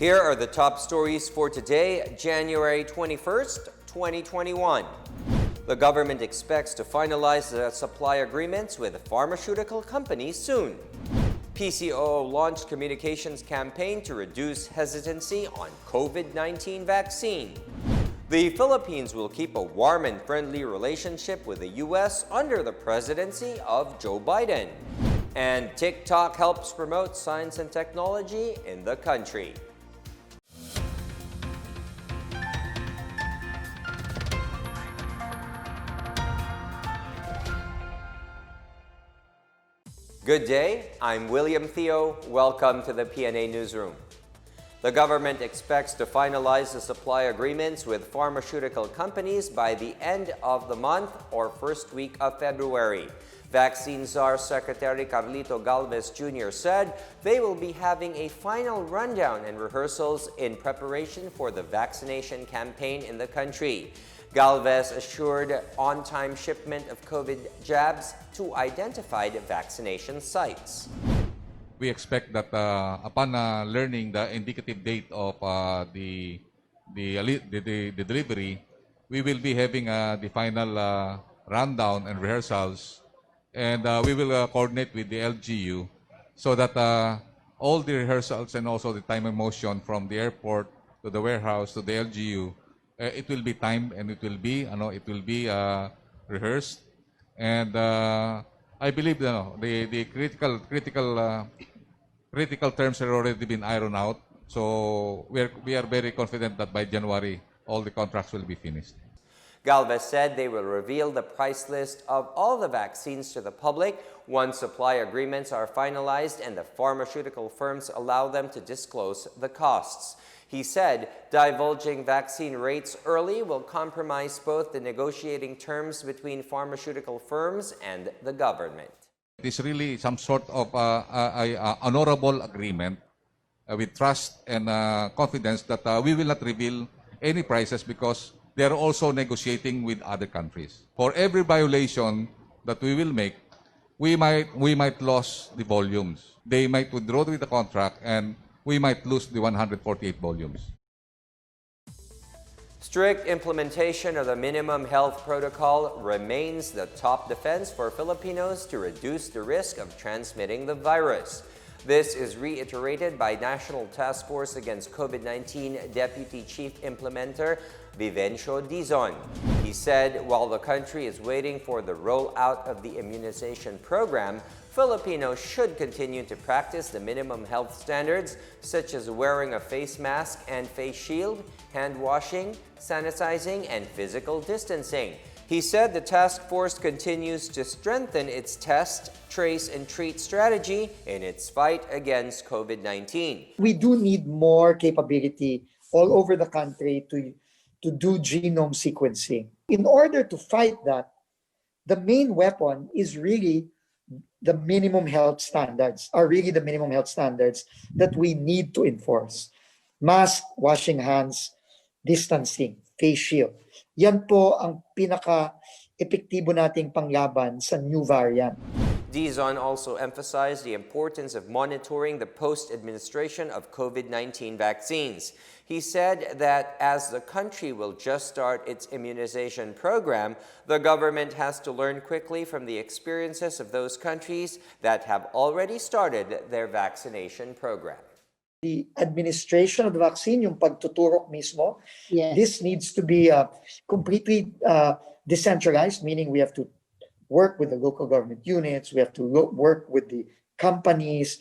Here are the top stories for today, January 21st, 2021. The government expects to finalize the supply agreements with pharmaceutical companies soon. PCOO launched communications campaign to reduce hesitancy on COVID-19 vaccine. The Philippines will keep a warm and friendly relationship with the U.S. under the presidency of Joe Biden. And TikTok helps promote science and technology in the country. Good day, I'm William Theo. Welcome to the PNA Newsroom. The government expects to finalize the supply agreements with pharmaceutical companies by the end of the month or first week of February. Vaccine Czar Secretary Carlito Galvez Jr. said they will be having a final rundown and rehearsals in preparation for the vaccination campaign in the country. Galvez assured on-time shipment of COVID jabs to identified vaccination sites. We expect that upon learning the indicative date of the delivery, we will be having the final rundown and rehearsals, and we will coordinate with the LGU so that all the rehearsals and also the time and motion from the airport to the warehouse to the LGU, it will be timed and it will be rehearsed, and I believe the critical terms have already been ironed out. So we are very confident that by January all the contracts will be finished. Galvez said they will reveal the price list of all the vaccines to the public once supply agreements are finalized and the pharmaceutical firms allow them to disclose the costs. He said divulging vaccine rates early will compromise both the negotiating terms between pharmaceutical firms and the government. It is really some sort of honorable agreement with trust and confidence that we will not reveal any prices because they are also negotiating with other countries. For every violation that we will make, we might lose the volumes. They might withdraw with the contract and we might lose the 148 volumes. Strict implementation of the minimum health protocol remains the top defense for Filipinos to reduce the risk of transmitting the virus. This is reiterated by National Task Force Against COVID-19 Deputy Chief Implementer Vivencio Dizon. He said while the country is waiting for the rollout of the immunization program, Filipinos should continue to practice the minimum health standards such as wearing a face mask and face shield, hand washing, sanitizing, and physical distancing. He said the task force continues to strengthen its test, trace, and treat strategy in its fight against COVID-19. We do need more capability all over the country to do genome sequencing. In order to fight that, the main weapon is really the minimum health standards, that we need to enforce. Mask, washing hands, distancing, face shield. Yan po ang pinaka-epektibo nating panglaban sa new variant. Dizon also emphasized the importance of monitoring the post-administration of COVID-19 vaccines. He said that as the country will just start its immunization program, the government has to learn quickly from the experiences of those countries that have already started their vaccination program. The administration of the vaccine, yung pagtuturok mismo, yes, this needs to be completely decentralized, meaning we have to work with the local government units, we have to work with the companies,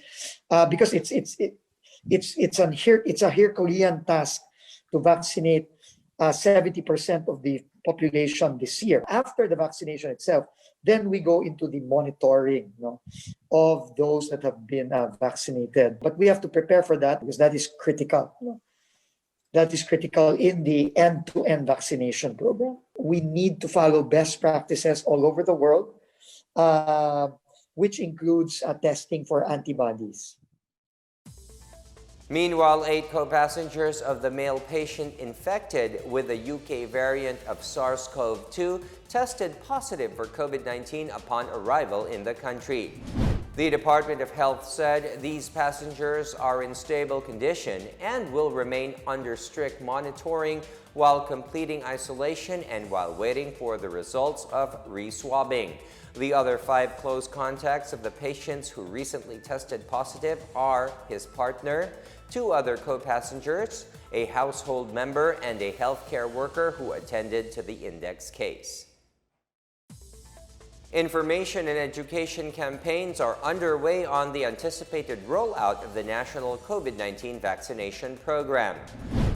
because it's a Herculean task to vaccinate 70% of the population this year. After the vaccination itself, then we go into the monitoring of those that have been vaccinated. But we have to prepare for that because that is critical. That is critical in the end-to-end vaccination program. We need to follow best practices all over the world, which includes testing for antibodies. Meanwhile, 8 co-passengers of the male patient infected with the UK variant of SARS-CoV-2 tested positive for COVID-19 upon arrival in the country. The Department of Health said these passengers are in stable condition and will remain under strict monitoring while completing isolation and while waiting for the results of re-swabbing. The other 5 close contacts of the patients who recently tested positive are his partner, 2 other co-passengers, a household member, and a healthcare worker who attended to the index case. Information and education campaigns are underway on the anticipated rollout of the national COVID-19 vaccination program.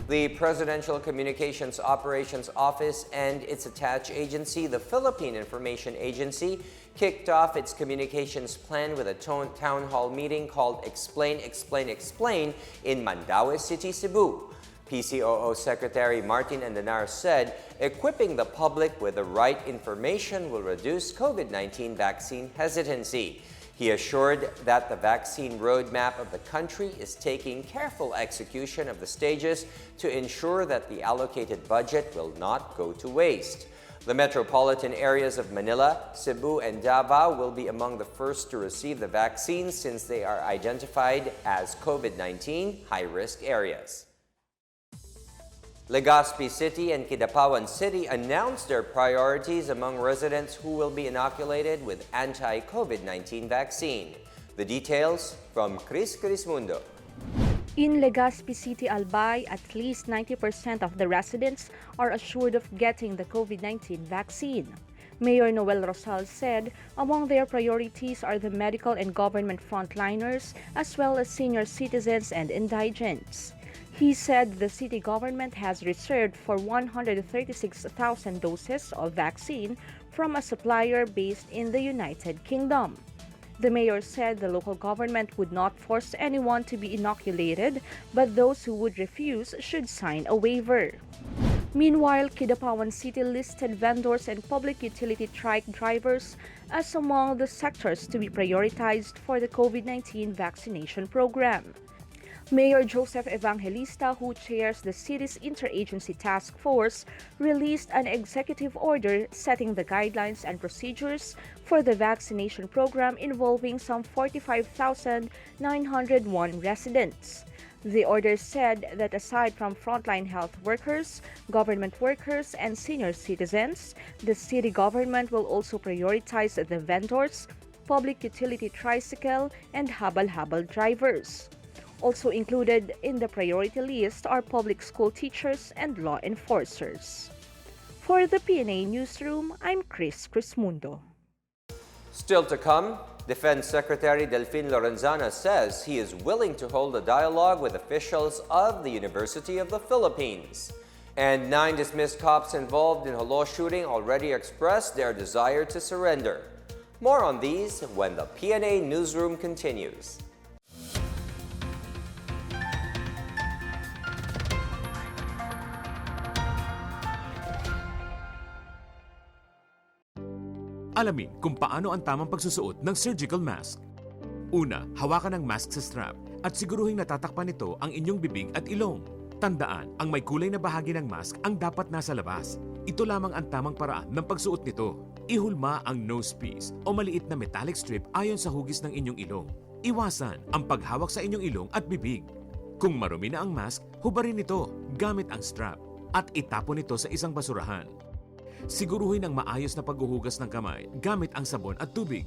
The Presidential Communications Operations Office and its attached agency, the Philippine Information Agency, kicked off its communications plan with a town hall meeting called Explain, Explain, Explain in Mandaue City, Cebu. PCOO Secretary Martin Andanar said equipping the public with the right information will reduce COVID-19 vaccine hesitancy. He assured that the vaccine roadmap of the country is taking careful execution of the stages to ensure that the allocated budget will not go to waste. The metropolitan areas of Manila, Cebu, and Davao will be among the first to receive the vaccine since they are identified as COVID-19 high-risk areas. Legazpi City and KIDAPAWAN City announced their priorities among residents who will be inoculated with anti-COVID-19 vaccine. The details from Chris Mundo. In Legazpi City, Albay, at least 90% of the residents are assured of getting the COVID-19 vaccine. Mayor Noel Rosal said among their priorities are the medical and government frontliners as well as senior citizens and indigents. He said the city government has reserved for 136,000 doses of vaccine from a supplier based in the United Kingdom. The mayor said the local government would not force anyone to be inoculated, but those who would refuse should sign a waiver. Meanwhile, KIDAPAWAN City listed vendors and public utility TRIKE drivers as among the sectors to be prioritized for the COVID-19 vaccination program. Mayor Joseph Evangelista, who chairs the city's interagency task force, released an executive order setting the guidelines and procedures for the vaccination program involving some 45,901 residents. The order said that aside from frontline health workers, government workers, and senior citizens, the city government will also prioritize the vendors, public utility tricycle, and habal-habal drivers. Also included in the priority list are public school teachers and law enforcers. For the PNA Newsroom, I'm Chris Mundo. Still to come, Defense Secretary Delfin Lorenzana says he is willing to hold a dialogue with officials of the University of the Philippines. And 9 dismissed cops involved in Jolo shooting already expressed their desire to surrender. More on these when the PNA Newsroom continues. Alamin kung paano ang tamang pagsusuot ng surgical mask. Una, hawakan ang mask sa strap at siguruhing natatakpan nito ang inyong bibig at ilong. Tandaan, ang may kulay na bahagi ng mask ang dapat nasa labas. Ito lamang ang tamang paraan ng pagsuot nito. Ihulma ang nose piece o maliit na metallic strip ayon sa hugis ng inyong ilong. Iwasan ang paghawak sa inyong ilong at bibig. Kung marumi na ang mask, hubarin ito gamit ang strap at itapon ito sa isang basurahan. Siguruhin ang maayos na paghuhugas ng kamay gamit ang sabon at tubig.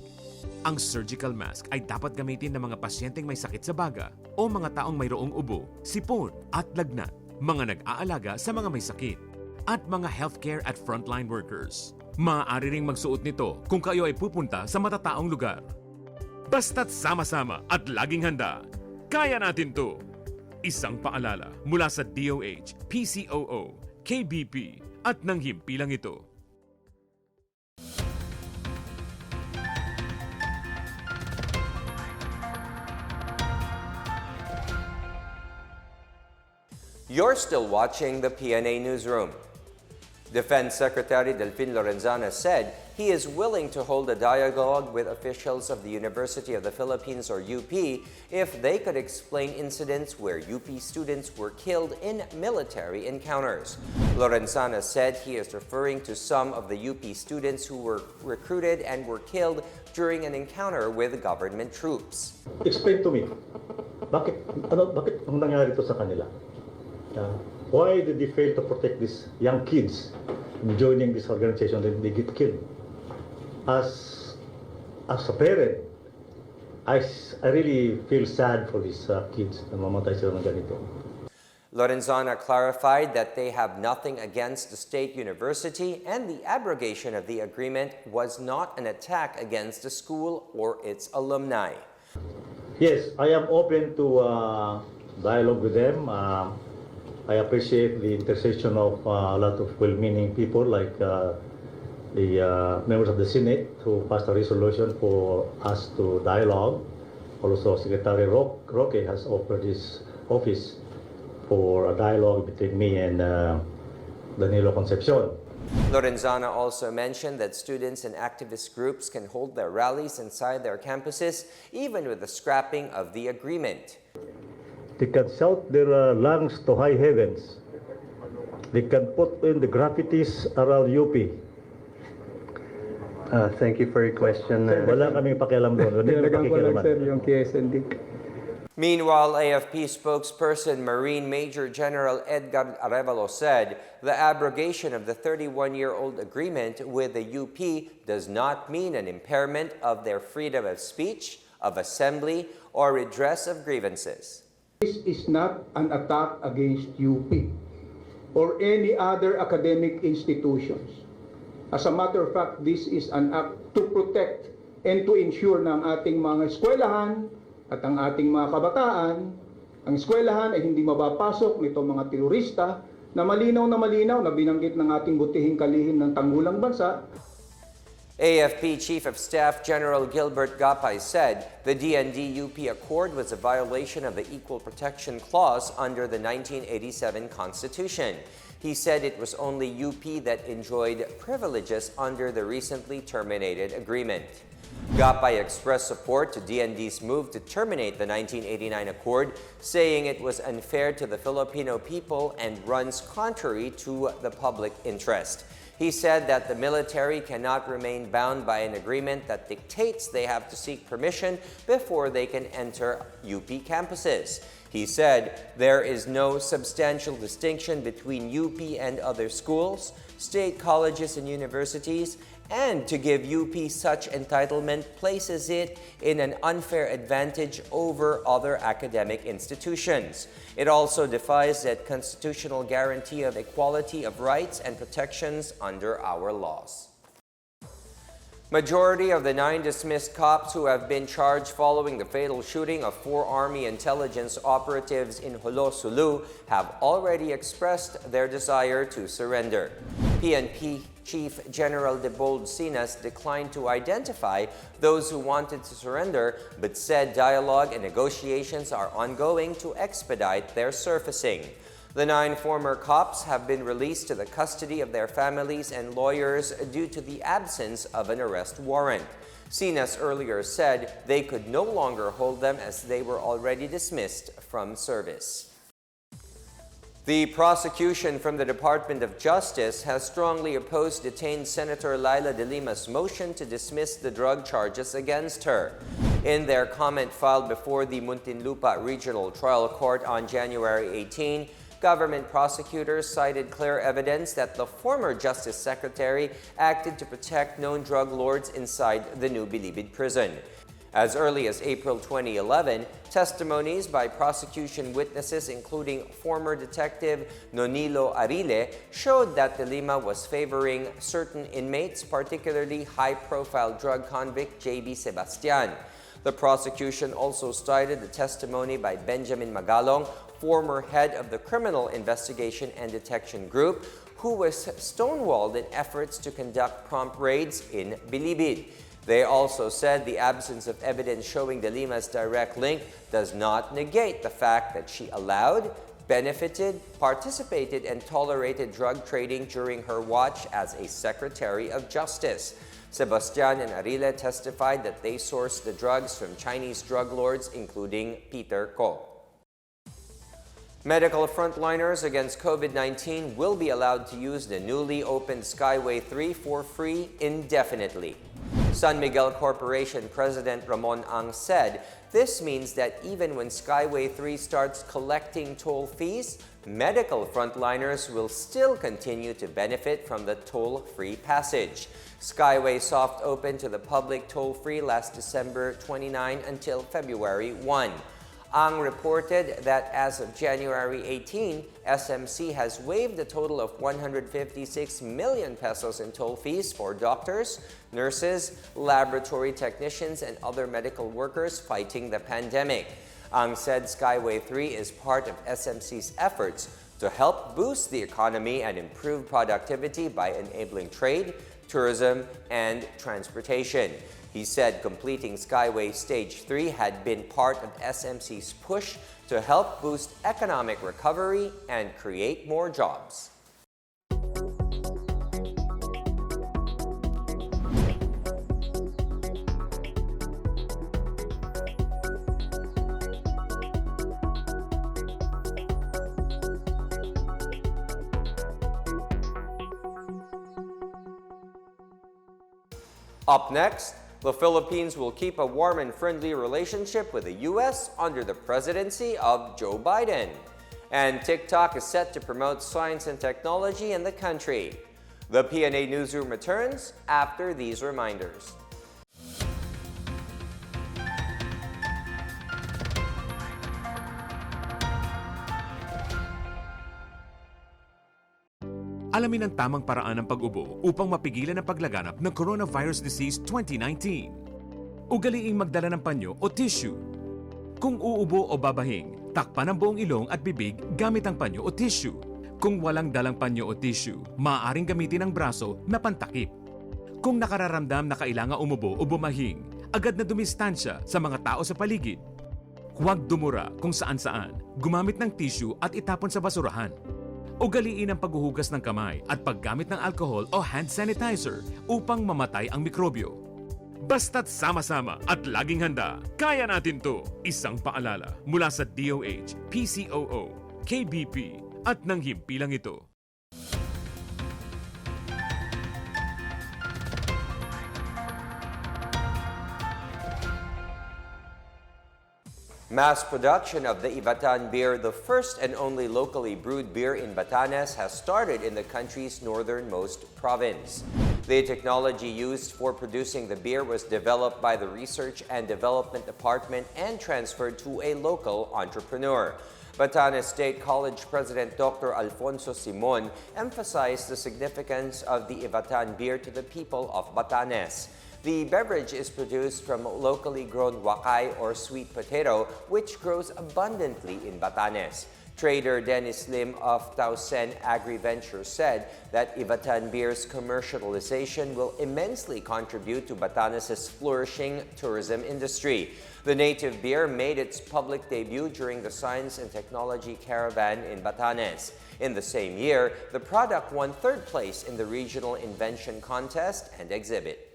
Ang surgical mask ay dapat gamitin ng mga pasyenteng may sakit sa baga o mga taong mayroong ubo, sipon at lagnat, mga nag-aalaga sa mga may sakit, at mga healthcare at frontline workers. Maaari ring magsuot nito kung kayo ay pupunta sa matataong lugar. Basta't sama-sama at laging handa, kaya natin to! Isang paalala mula sa DOH, PCOO, KBP at ng himpilang ito. You're still watching the PNA Newsroom. Defense Secretary Delfin Lorenzana said he is willing to hold a dialogue with officials of the University of the Philippines or UP if they could explain incidents where UP students were killed in military encounters. Lorenzana said he is referring to some of the UP students who were recruited and were killed during an encounter with government troops. Explain to me, bakit ang nangyari ito sa kanila? Why did they fail to protect these young kids joining this organization that they get killed? As a parent, I really feel sad for these kids na mamatay sila ng ganito. Lorenzana clarified that they have nothing against the state university and the abrogation of the agreement was not an attack against the school or its alumni. Yes, I am open to dialogue with them. I appreciate the intercession of a lot of well-meaning people like the members of the Senate who passed a resolution for us to dialogue. Also, Secretary Roque has offered his office for a dialogue between me and Danilo Concepcion. Lorenzana also mentioned that students and activist groups can hold their rallies inside their campuses even with the scrapping of the agreement. They can shout their lungs to high heavens. They can put in the graffitis around UP. Thank you for your question. Wala kaming pakialam doon. Dinagan ko lang, sir, yung KSND. Meanwhile, AFP spokesperson Marine Major General Edgar Arevalo said the abrogation of the 31-year-old agreement with the UP does not mean an impairment of their freedom of speech, of assembly, or redress of grievances. This is not an attack against UP or any other academic institutions. As a matter of fact, this is an act to protect and to ensure na ang ating mga eskwelahan at ang ating mga kabataan, ang eskwelahan ay hindi mapapasok nito mga terorista na malinaw na binanggit ng ating butihing kalihim ng tanggulang bansa. AFP Chief of Staff General Gilbert Gapay said the DND-UP Accord was a violation of the Equal Protection Clause under the 1987 Constitution. He said it was only UP that enjoyed privileges under the recently terminated agreement. Gapay expressed support to DND's move to terminate the 1989 accord, saying it was unfair to the Filipino people and runs contrary to the public interest. He said that the military cannot remain bound by an agreement that dictates they have to seek permission before they can enter UP campuses. He said there is no substantial distinction between UP and other schools, state colleges and universities, and to give UP such entitlement places it in an unfair advantage over other academic institutions. It also defies that constitutional guarantee of equality of rights and protections under our laws. Majority of the 9 dismissed cops who have been charged following the fatal shooting of 4 Army intelligence operatives in Jolo, Sulu have already expressed their desire to surrender. PNP Chief General Debold Sinas declined to identify those who wanted to surrender, but said dialogue and negotiations are ongoing to expedite their surfacing. The 9 former cops have been released to the custody of their families and lawyers due to the absence of an arrest warrant. Sinas earlier said they could no longer hold them as they were already dismissed from service. The prosecution from the Department of Justice has strongly opposed detained Senator Laila de Lima's motion to dismiss the drug charges against her. In their comment filed before the Muntinlupa Regional Trial Court on January 18, government prosecutors cited clear evidence that the former Justice Secretary acted to protect known drug lords inside the New Bilibid prison. As early as April 2011, testimonies by prosecution witnesses, including former Detective Nonilo Arile, showed that de Lima was favoring certain inmates, particularly high-profile drug convict J.B. Sebastian. The prosecution also cited the testimony by Benjamin Magalong, former head of the Criminal Investigation and Detection Group, who was stonewalled in efforts to conduct prompt raids in Bilibid. They also said the absence of evidence showing de Lima's direct link does not negate the fact that she allowed, benefited, participated, and tolerated drug trading during her watch as a Secretary of Justice. Sebastian and Arile testified that they sourced the drugs from Chinese drug lords, including Peter Ko. Medical frontliners against COVID-19 will be allowed to use the newly opened SKYWAY 3 for free indefinitely. San Miguel Corporation President Ramon Ang said this means that even when SKYWAY 3 starts collecting toll fees, medical frontliners will still continue to benefit from the toll-free passage. SKYWAY soft opened to the public toll-free last December 29 until February 1. Ang reported that as of January 18, SMC has waived a total of 156 million pesos in toll fees for doctors, nurses, laboratory technicians, and other medical workers fighting the pandemic. Ang said SKYWAY 3 is part of SMC's efforts to help boost the economy and improve productivity by enabling trade, tourism, and transportation. He said completing SKYWAY Stage 3 had been part of SMC's push to help boost economic recovery and create more jobs. Up next, the Philippines will keep a warm and friendly relationship with the U.S. under the presidency of Joe Biden. And TikTok is set to promote science and technology in the country. The PNA Newsroom returns after these reminders. Alamin ang tamang paraan ng pag-ubo upang mapigilan ang paglaganap ng Coronavirus Disease 2019. Ugaliing magdala ng panyo o tissue. Kung uubo o babahing, takpan ang buong ilong at bibig gamit ang panyo o tissue. Kung walang dalang panyo o tissue, maaaring gamitin ang braso na pantakip. Kung nakararamdam na kailangan umubo o bumahing, agad na dumistansya sa mga tao sa paligid. Huwag dumura kung saan-saan, gumamit ng tissue at itapon sa basurahan. Ugaliin ang paghuhugas ng kamay at paggamit ng alcohol o hand sanitizer upang mamatay ang mikrobyo. Basta't sama-sama at laging handa, kaya natin to! Isang paalala mula sa DOH, PCOO, KBP at ng himpilang ito. Mass production of the Ivatan beer, the first and only locally brewed beer in Batanes, has started in the country's northernmost province. The technology used for producing the beer was developed by the Research and Development Department and transferred to a local entrepreneur. Batanes State College President Dr. Alfonso Simon emphasized the significance of the Ivatan beer to the people of Batanes. The beverage is produced from locally grown wakay or sweet potato, which grows abundantly in Batanes. Trader Dennis Lim of Tausen Agri-Venture said that Ivatan beer's commercialization will immensely contribute to Batanes' flourishing tourism industry. The native beer made its public debut during the Science and Technology Caravan in Batanes. In the same year, the product won third place in the Regional Invention Contest and Exhibit.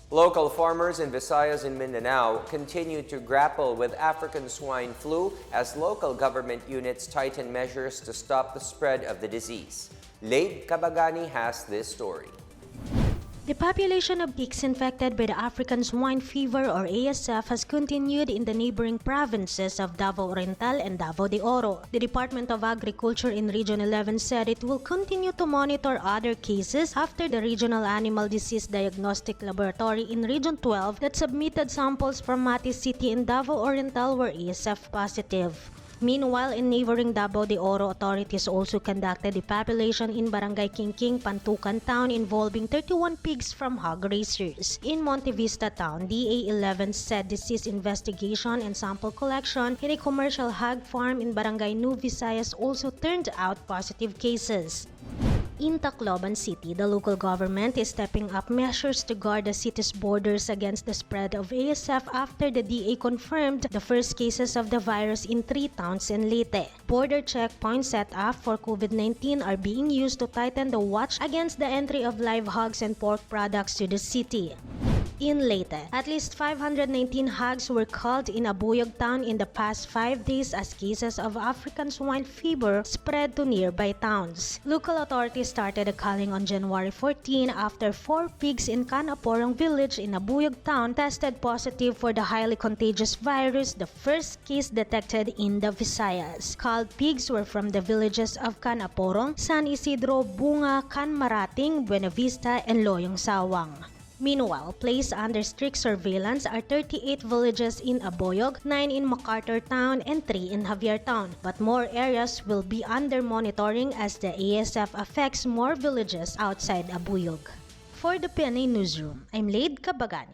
Local farmers in Visayas and Mindanao continue to grapple with African swine flu as local government units tighten measures to stop the spread of the disease. LEYTE Kabagani has this story. The population of pigs infected by the African swine fever or ASF has continued in the neighboring provinces of Davao Oriental and Davao de Oro. The Department of Agriculture in Region 11 said it will continue to monitor other cases after the Regional Animal Disease Diagnostic Laboratory in Region 12 that submitted samples from Mati City and Davao Oriental were ASF positive. Meanwhile, in neighboring Davao de Oro, authorities also conducted a population in Barangay Kingking, Pantukan Town involving 31 pigs from hog raisers. In Monte Vista Town, DA11 said disease investigation and sample collection in a commercial hog farm in Barangay New Visayas also turned out positive cases. In Tacloban City, the local government is stepping up measures to guard the city's borders against the spread of ASF after the DA confirmed the first cases of the virus in 3 towns in Leyte. Border checkpoints set up for COVID-19 are being used to tighten the watch against the entry of live hogs and pork products to the city. In Leyte, at least 519 hogs were culled in Abuyog town in the past 5 days as cases of African swine fever spread to nearby towns. Local authorities started a culling on January 14 after 4 pigs in Canaporong village in Abuyog town tested positive for the highly contagious virus, the first case detected in the Visayas. Culled pigs were from the villages of Canaporong, San Isidro, Bunga, Canmarating, Buena Vista, and Loyong Sawang. Meanwhile, placed under strict surveillance are 38 villages in Abuyog, 9 in MacArthur Town, and 3 in Javier Town. But more areas will be under monitoring as the ASF affects more villages outside Abuyog. For the PNA Newsroom, I'm LEYTE Kabagani.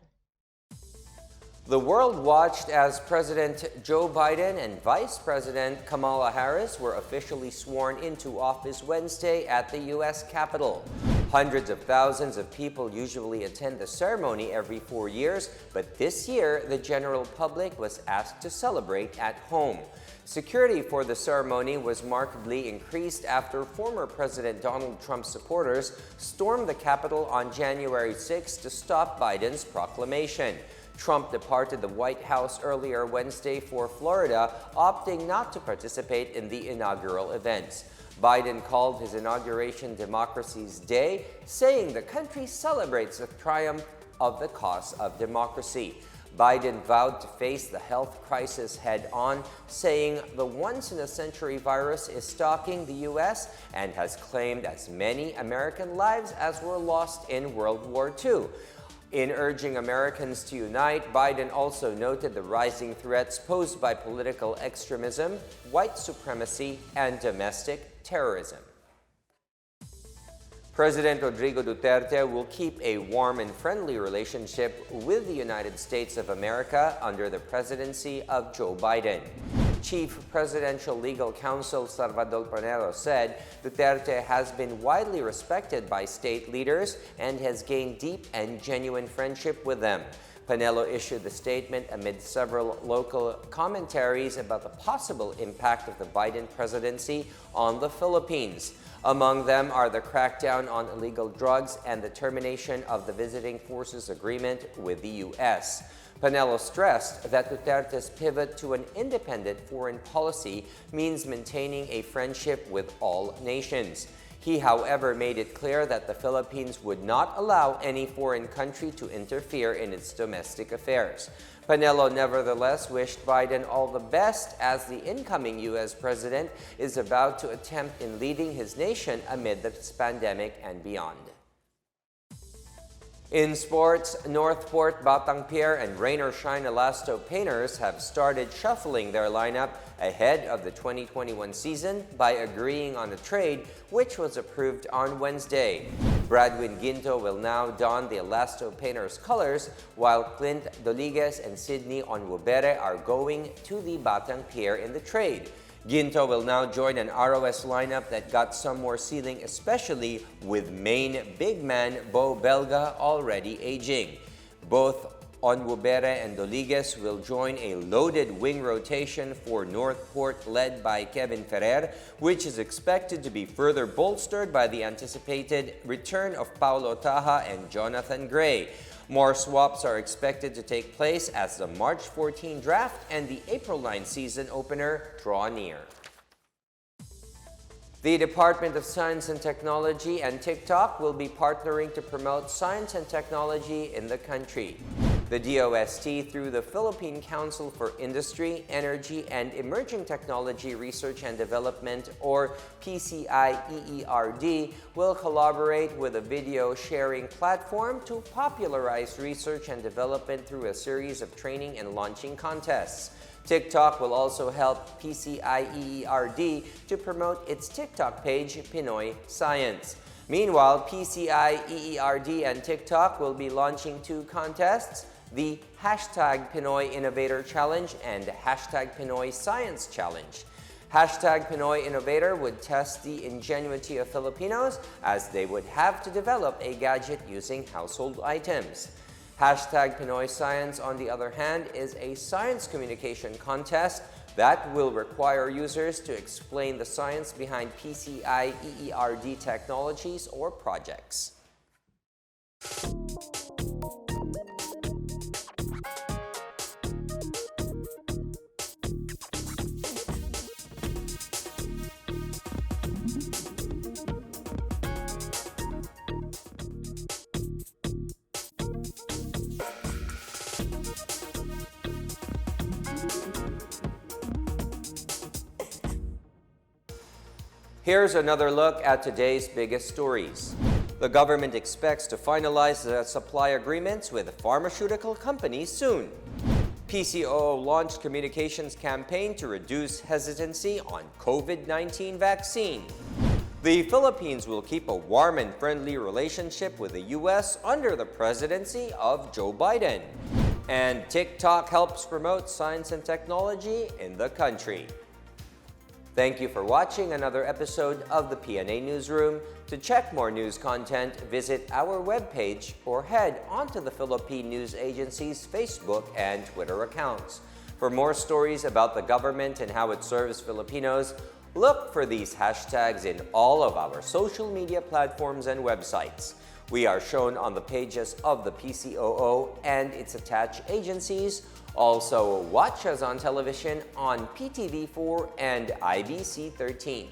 The world watched as President Joe Biden and Vice President Kamala Harris were officially sworn into office Wednesday at the U.S. Capitol. Hundreds of thousands of people usually attend the ceremony every 4 years, but this year the general public was asked to celebrate at home. Security for the ceremony was markedly increased after former President Donald Trump's supporters stormed the Capitol on January 6 to stop Biden's proclamation. Trump departed the White House earlier Wednesday for Florida, opting not to participate in the inaugural events. Biden called his inauguration Democracy's Day, saying the country celebrates the triumph of the cause of democracy. Biden vowed to face the health crisis head-on, saying the once-in-a-century virus is stalking the U.S. and has claimed as many American lives as were lost in World War II. In urging Americans to unite, Biden also noted the rising threats posed by political extremism, white supremacy, and domestic terrorism. President Rodrigo Duterte will keep a warm and friendly relationship with the United States of America under the presidency of Joe Biden. Chief Presidential Legal Counsel Salvador Panelo said Duterte has been widely respected by state leaders and has gained deep and genuine friendship with them. Panelo issued the statement amid several local commentaries about the possible impact of the Biden presidency on the Philippines. Among them are the crackdown on illegal drugs and the termination of the Visiting Forces Agreement with the U.S. Panelo stressed that Duterte's pivot to an independent foreign policy means maintaining a friendship with all nations. He, however, made it clear that the Philippines would not allow any foreign country to interfere in its domestic affairs. Panelo nevertheless wished Biden all the best as the incoming U.S. president is about to attempt in leading his nation amid this pandemic and beyond. In sports, Northport, Batang Pier, and Rain or Shine Elasto Painters have started shuffling their lineup ahead of the 2021 season by agreeing on a trade which was approved on Wednesday. Bradwin Ginto will now don the Elasto Painters colors, while Clint Doliguez and Sidney Onwubere are going to the Batang Pier in the trade. Ginto will now join an ROS lineup that got some more ceiling, especially with main big man Bo Belga already aging. Both Onwubere and Doliguez will join a loaded wing rotation for Northport led by Kevin Ferrer, which is expected to be further bolstered by the anticipated return of Paulo Taha and Jonathan Gray. More swaps are expected to take place as the March 14 draft and the April 9 season opener draw near. The Department of Science and Technology and TikTok will be partnering to promote science and technology in the country. The DOST, through the Philippine Council for Industry, Energy, and Emerging Technology Research and Development, or PCI-TECH, will collaborate with a video sharing platform to popularize research and development through a series of training and launching contests. TikTok will also help PCI-TECH to promote its TikTok page, Pinoy Science. Meanwhile, PCI-TECH and TikTok will be launching 2 contests, the Hashtag Pinoy Innovator Challenge and Hashtag Pinoy Science Challenge. Hashtag Pinoy Innovator would test the ingenuity of Filipinos as they would have to develop a gadget using household items. Hashtag Pinoy Science, on the other hand, is a science communication contest that will require users to explain the science behind PCI-EERD technologies or projects. Here's another look at today's biggest stories. The government expects to finalize the supply agreements with pharmaceutical companies soon. PCOO launched communications campaign to reduce hesitancy on COVID-19 vaccine. The Philippines will keep a warm and friendly relationship with the U.S. under the presidency of Joe Biden. And TikTok helps promote science and technology in the country. Thank you for watching another episode of the PNA Newsroom. To check more news content, visit our webpage or head onto the Philippine News Agency's Facebook and Twitter accounts. For more stories about the government and how it serves Filipinos, look for these hashtags in all of our social media platforms and websites. We are shown on the pages of the PCOO and its attached agencies. Also, watch us on television on PTV4 and IBC 13.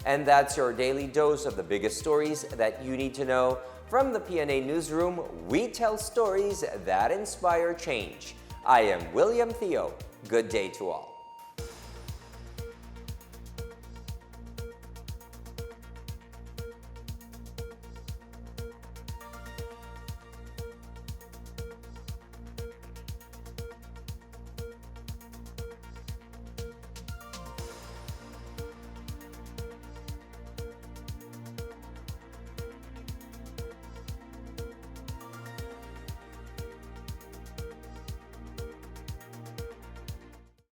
And that's your daily dose of the biggest stories that you need to know. From the PNA Newsroom, we tell stories that inspire change. I am William Theo. Good day to all.